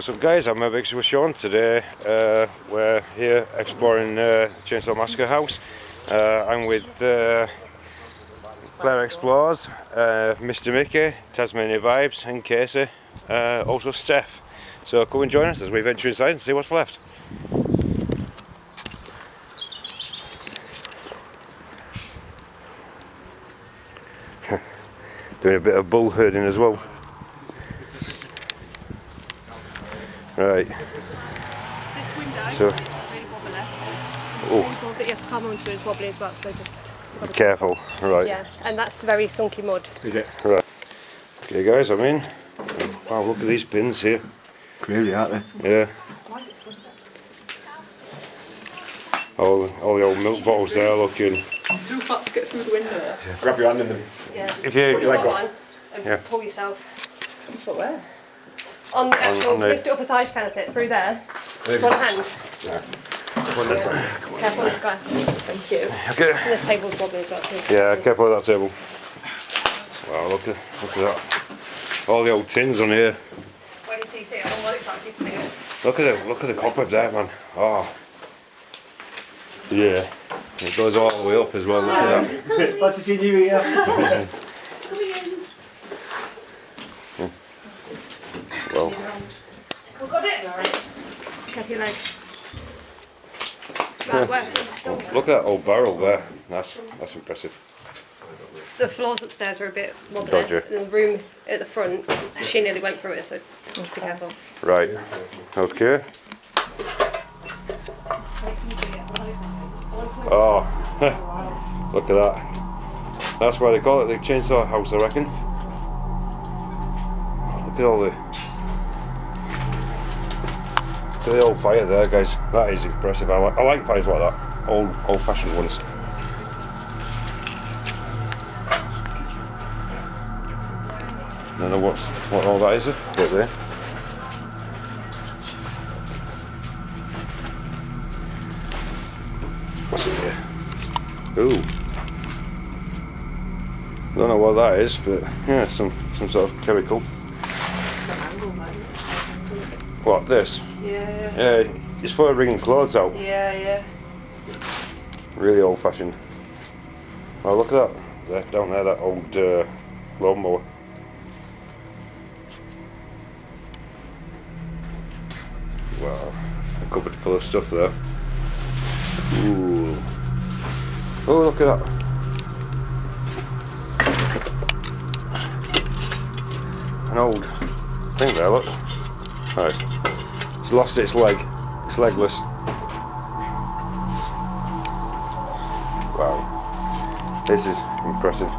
What's up guys, I'm Big Sean. Today we're here exploring Chainsaw Massacre house. I'm with Claire Explores, Mr. Mickey, Tasmania Vibes and Kacey, also Stef. So come and join us as we venture inside and see what's left. Doing a bit of bull herding as well. Right. This window So, is really wobbly. oh, That you have to come onto is wobbly as well, so just be careful. Right. yeah, and that's very sunky mud. Is it? Right. Okay guys, I'm in. Wow, look at these pins here. Crazy, aren't they? Yeah. All the old milk bottles there looking. I'm too fat to get through the window. Yeah. Grab your hand in them. Yeah. If you Put your leg foot up. on and Yeah. pull yourself. Foot where? On the actual, on the- lift it up as high as you can, sit through there. Maybe. One hand. Yeah. Careful with the glass. Thank you. Okay. And this table's wobbly as well too. Yeah, careful with that table. Wow, look at that. All the old tins on here. Wait till you see it. I don't want it like you to see it. Look at the cobweb there, man. Oh. Yeah. It goes all the way up as well. Look at that. Glad to see you here. Well, We've got it. Careful your leg. Right, where? look at that old barrel there. That's impressive. The floors upstairs are a bit wobbly. Dodgy. And the room at the front, she nearly went through it, so just be careful. Right. Okay. Oh, look at that. That's why they call it the chainsaw house, I reckon. Look at all the old fire there, guys. That is impressive. I like fires like that. Old-fashioned ones. I don't know what all that is. Right there. What's in here? Ooh. Don't know what that is, but yeah, some sort of chemical. It's an angle, man. What, this? Yeah. Yeah, it's for wringing clothes out. Yeah. Really old fashioned. Oh, look at that. Down there, that old lawnmower. Wow, a cupboard full of stuff there. Ooh. Oh, look at that. An old thing there, look. Right. It's lost its leg. It's legless. Wow. This is impressive.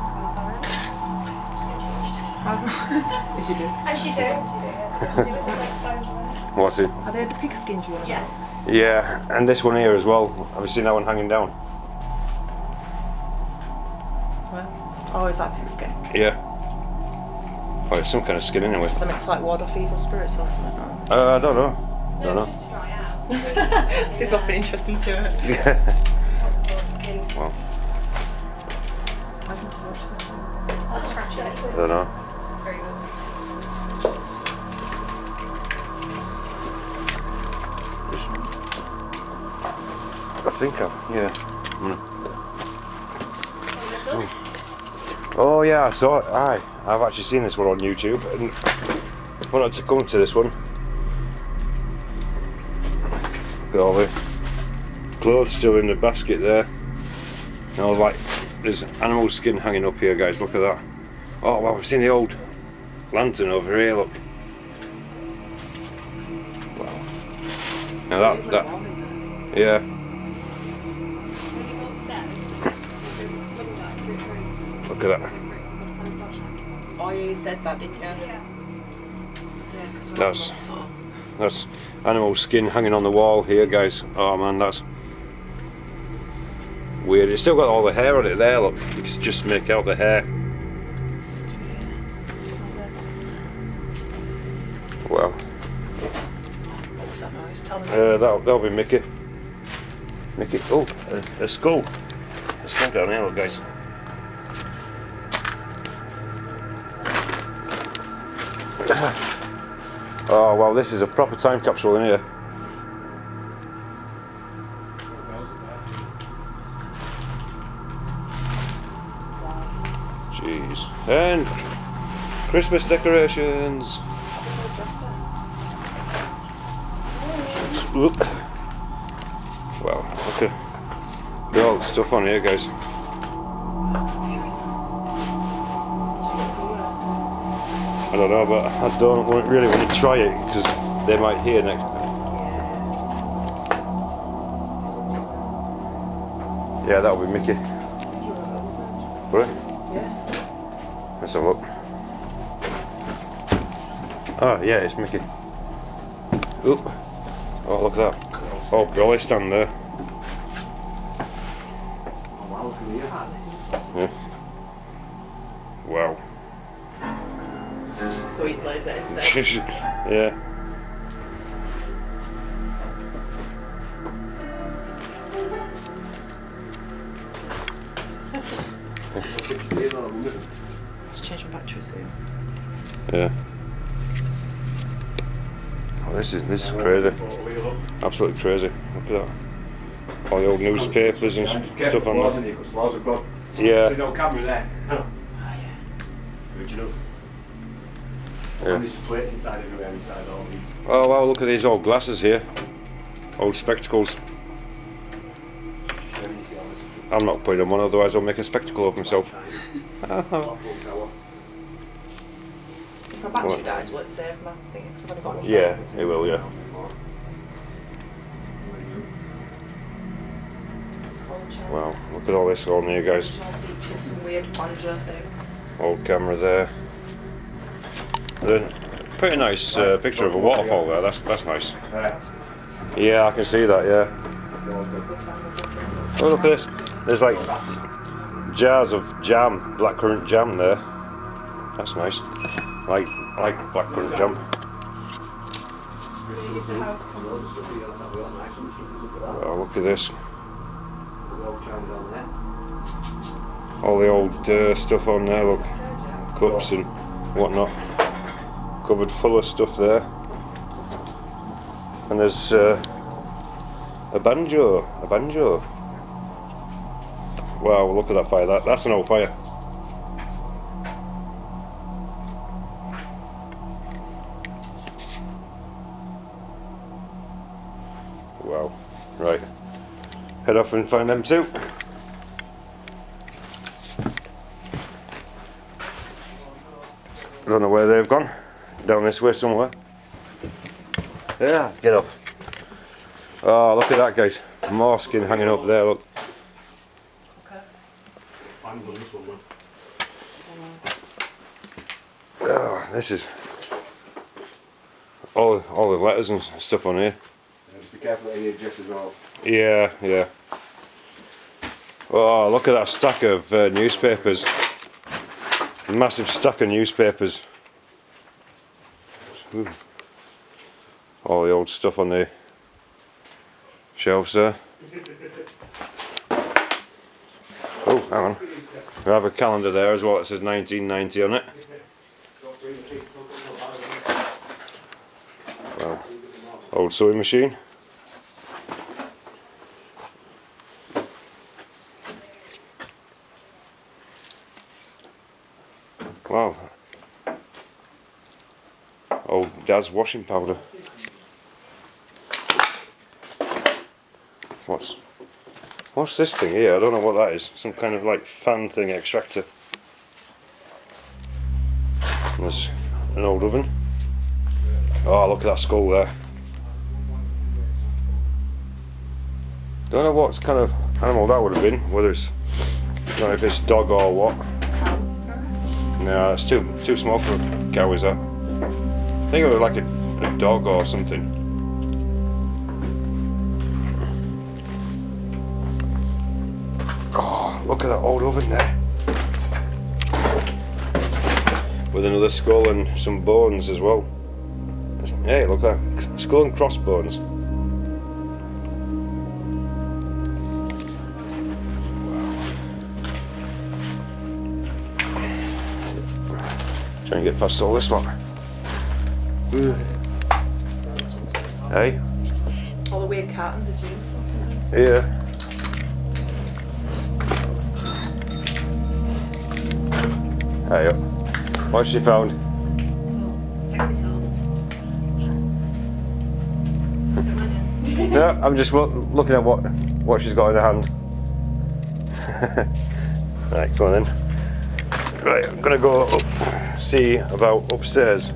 As you do. As you do. What's it? Are they the pigskins you want? Yes. Yeah, and this one here as well. Have you seen that one hanging down? Where? Oh, is that pigskin? Yeah. Oh, it's some kind of skin anyway. Are they meant to like ward off evil spirits or something? I don't know. Don't know. Just to dry out. There's nothing interesting to it. Yeah. Well, I think to watch this. I don't know. Very good. I think yeah. Oh yeah, I saw it. I've actually seen this one on YouTube and I wanted to come to this one. Look at all the clothes still in the basket there. You know, like there's animal skin hanging up here, guys. Look at that. Oh wow, I've seen the old lantern over here. Look. Wow. Now that yeah. Look at that. Oh, you said that, didn't you? Yeah. That's animal skin hanging on the wall here, guys. Oh man, that's weird. It's still got all the hair on it there, look. You can just make out the hair. Well. What was that noise? Tell me. That'll be Mickey. Mickey. Oh, a skull. A skull down here, look, guys. Oh well, this is a proper time capsule in here. Jeez. And Christmas decorations. Look. Wow, look at all the stuff on here, guys. I don't know, but I don't really want to try it because they might hear next time. Yeah, that'll be Mickey. What? Yeah. Let's have a look. Oh, yeah, it's Mickey. Oop. Oh, look at that. Oh, brolly stand there. Yeah. Wow. So he plays it instead. Yeah. Let's change my battery soon. Yeah. Oh, this is crazy. Absolutely crazy. Look at that. All the old newspapers and stuff on there. Yeah. No camera there. Oh yeah. Original. Yeah. And there's plates inside everywhere inside all these. Oh wow, look at these old glasses here. Old spectacles. I'm not putting them on, otherwise I'll make a spectacle of myself. If my battery dies, will it save my thing? 'Cause I've only got one. Yeah, it will, yeah. Wow, look at all this on here, guys. Some weird banjo thing. Old camera there. Then, pretty nice picture of a waterfall there, that's nice. Yeah, I can see that, yeah. Oh, look at this. There's like jars of jam, blackcurrant jam there. That's nice. I like blackcurrant jam. Oh, look at this. All the old stuff on there, look. Cups and whatnot. Cupboard full of stuff there. And there's a banjo. Wow, look at that fire. That's an old fire. Wow. Right. Head off and find them too. I don't know where they've gone. Down this way somewhere. Yeah, get up. Oh, look at that, guys. More skin hanging up there, look. Oh, this is all the letters and stuff on here. Yeah, just be careful of any addresses or. Yeah, yeah. Oh, look at that stack of newspapers. Massive stack of newspapers. Ooh. All the old stuff on the shelves there. Oh, hang on. We have a calendar there as well that says 1990 on it. Wow. Old sewing machine. Wow. Old Dad's washing powder. What's this thing here? I don't know what that is. Some kind of like fan thing, extractor. And there's an old oven. Oh, look at that skull there. Don't know what kind of animal that would have been. Whether it's, I don't know if it's dog or what. No, it's too small for a cow, is that? I think it was like a dog or something. Oh, look at that old oven there. With another skull and some bones as well. Hey, look at that. Skull and crossbones. Try and get past all this lot. Hey? All the weird cartons of juice or something. Yeah. Hey up. What's she found? Sexy salt. No, I'm just looking at what she's got in her hand. Right, go on then. Right, I'm gonna go up, see about upstairs.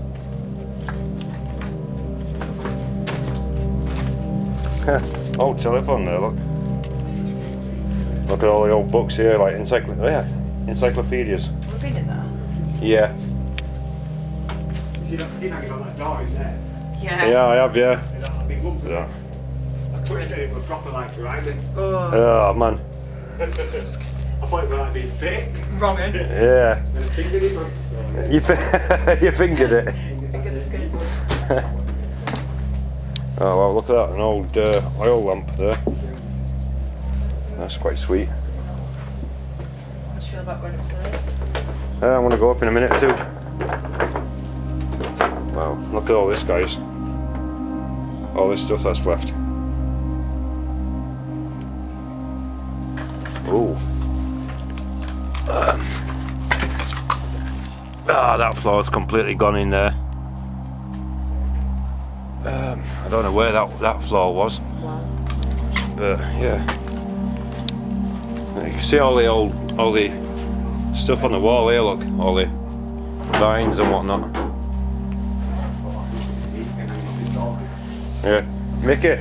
Old telephone there, look. Look at all the old books here, like encyclopedias. Have we been in there? Yeah. You see that skin hanging on that door in there? Yeah, I have, yeah. And that big lump of Yeah. I touched it, it was proper like grinding. Oh man. I thought it might be fake. Wrong, eh? Yeah. And I fingered it. You fingered it. Finger the skin. Oh well, look at that, an old oil lamp there. That's quite sweet. How do you feel about going upstairs? I'm gonna go up in a minute too. Wow, look at all this, guys. All this stuff that's left. Ooh. That floor's completely gone in there. I don't know where that floor was. Wow. But yeah. You can see all the stuff on the wall here, look. All the vines and whatnot. Yeah. Mickey,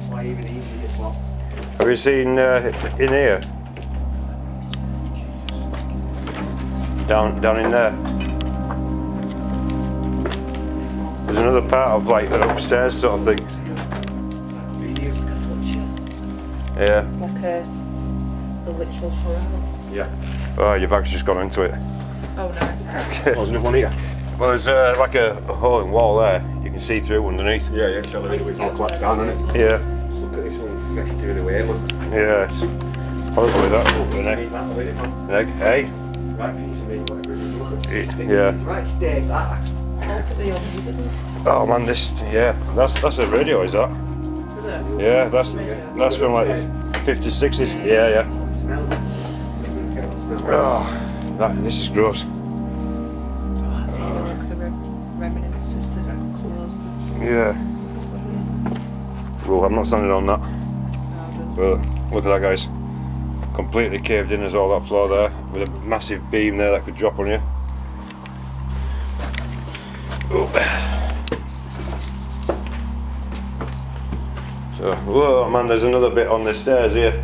Why even easy this lot? have you seen in here? Down in there. There's another part of like an upstairs sort of thing. Yeah. It's like a literal horror house. Yeah. Oh, your bag's just gone into it. Oh, nice. Wasn't it one here? Well, there's like a hole in wall there. You can see through underneath. Yeah, so it's all collapsed down on it. Yeah. Look at this one festered away, look. Yeah. It's horribly that. An egg. An egg. Hey. Right piece of meat, whatever it is. Look at it. Yeah. Right steak, that. Look at the old music. Oh man, this. Yeah. That's a radio, is that? Is it? Yeah. That's from like 50s, 60s. Yeah. Smell. Oh, this is gross. Oh, that's even like the remnants of the clothes. Yeah. Well, I'm not standing on that. But look at that, guys. Completely caved in as all that floor there, with a massive beam there that could drop on you. Oh. So, whoa man, there's another bit on the stairs here.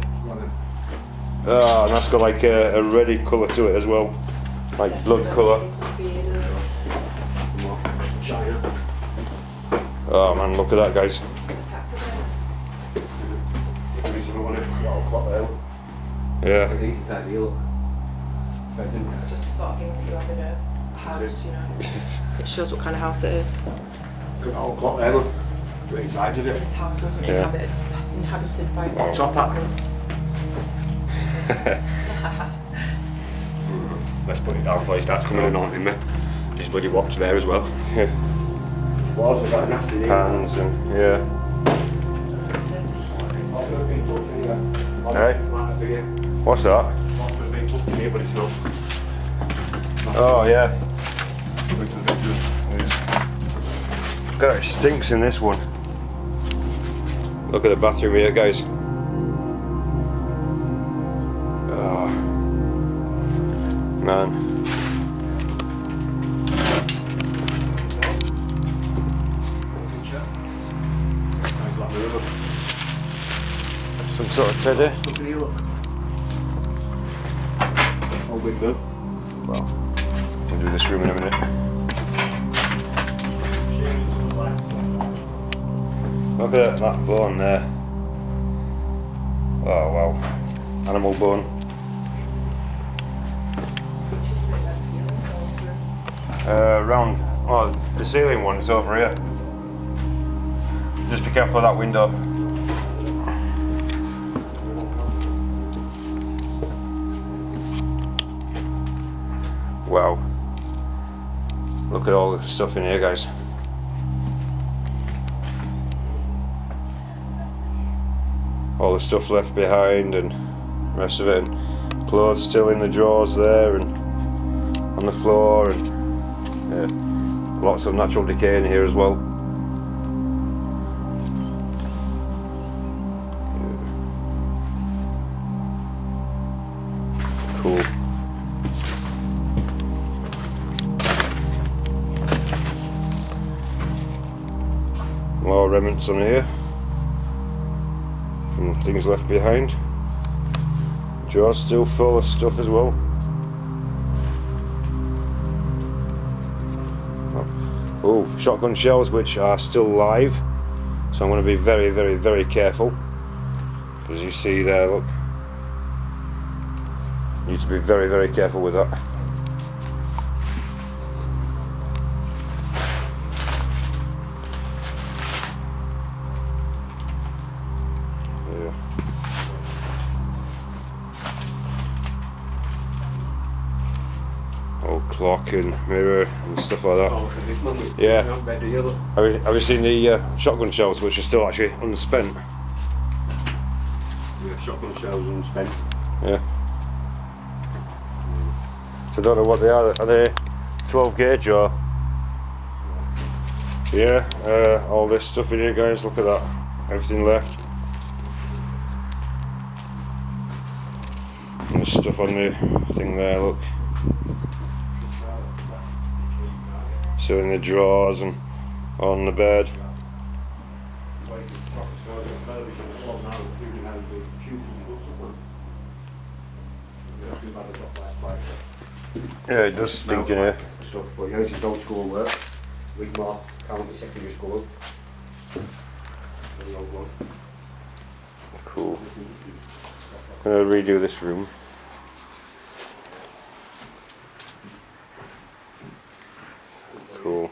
Ah, and that's got like a reddy colour to it as well, like blood colour. Oh man, look at that, guys. Yeah. Just the sort of things that you have in a house, you know. It shows what kind of house it is. Old clock there, look. Inside of it. This house wasn't Yeah. inhabited by What's top hat? Let's put it down before he starts coming and haunting me. His bloody watch there as well. Yeah. Floors have got a nasty name. Hands and yeah. Hey, what's that? But it's not. Oh yeah. God, it stinks in this one. Look at the bathroom here, guys. Oh, man. Some sort of teddy. Look at you, look. Old window. Well, we'll do this room in a minute. Look at that bone there. Oh wow. Animal bone. Round, oh, the ceiling one is over here. Just be careful of that window. Wow. Look at all the stuff in here, guys. all the stuff left behind and the rest of it, and clothes still in the drawers there and on the floor, and lots of natural decay in here as well. Cool. More remnants on here from things left behind. Drawers still full of stuff as well. Oh, shotgun shells which are still live, so I'm going to be very, very, very careful. As you see there, look. Need to be very, very careful with that. Old clock and mirror and stuff like that. Oh, this man was Yeah. on bed here, look. Have you seen the shotgun shells which are still actually unspent? Yeah, shotgun shells unspent. Yeah. So I don't know what they are. Are they 12 gauge or? Yeah. All this stuff in here, guys. Look at that. Everything left. And there's stuff on the thing there. Look. So in the drawers and on the bed. Yeah, it does stink in here. Stuff, but yeah, this is old school work. Wigmore County Secondary School. Very old one. Cool. I'm going to redo this room. Cool.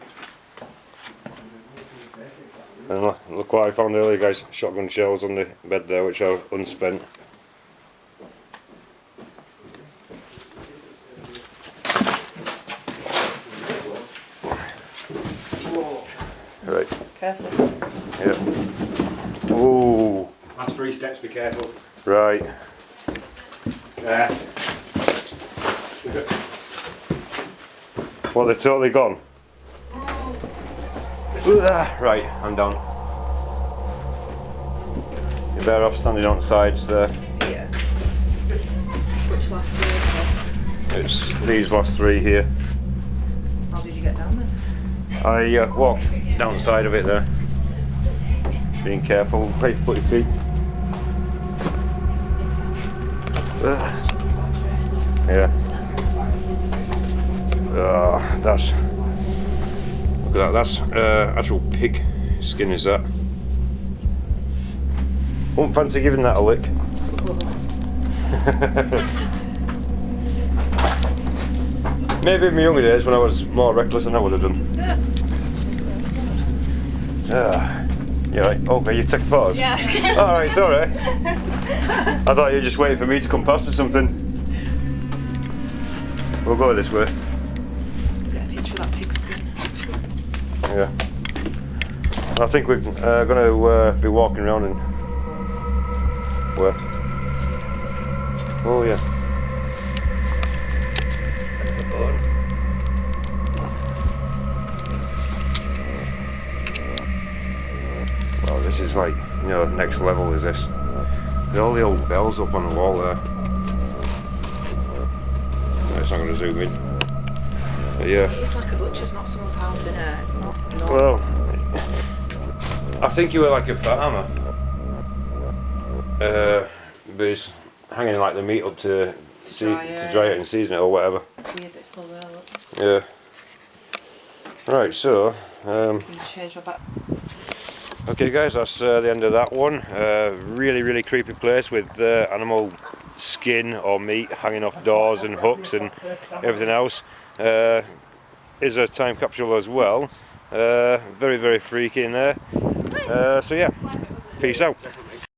And look what I found earlier, guys. Shotgun shells on the bed there, which are unspent. Right. Careful. Yep. Ooh. Last 3 steps, be careful. Right. There. Well, they're totally gone. Right, I'm done. You're better off standing on sides there. Yeah. Which last 3? It's these last 3 here. How did you get down there? I walked down the side of it there. Being careful, where you put your feet. Yeah. That's, look at that, that's actual pig skin, is that? Won't fancy giving that a lick. Maybe in my younger days when I was more reckless than I would have done. Yeah, right. Okay, you took a pause? Yeah. Alright, sorry. I thought you were just waiting for me to come past or something. We'll go this way. Get a picture of that pig skin. Yeah. I think we're going to be walking around and... Where? Oh, yeah. Well, this is like, you know, next level is this. There's all the old bells up on the wall there. It's not going to zoom in. But yeah. It's like a butcher's, not someone's house in here. It's not. Well, I think you were like a farmer. But it's hanging like the meat up to dry it and season it or whatever. Weird bit still there, look. Yeah. Right, so Change my back. okay guys, that's the end of that one. Really creepy place with animal skin or meat hanging off doors and hooks and everything else. Is a time capsule as well. Very freaky in there. So yeah, peace out.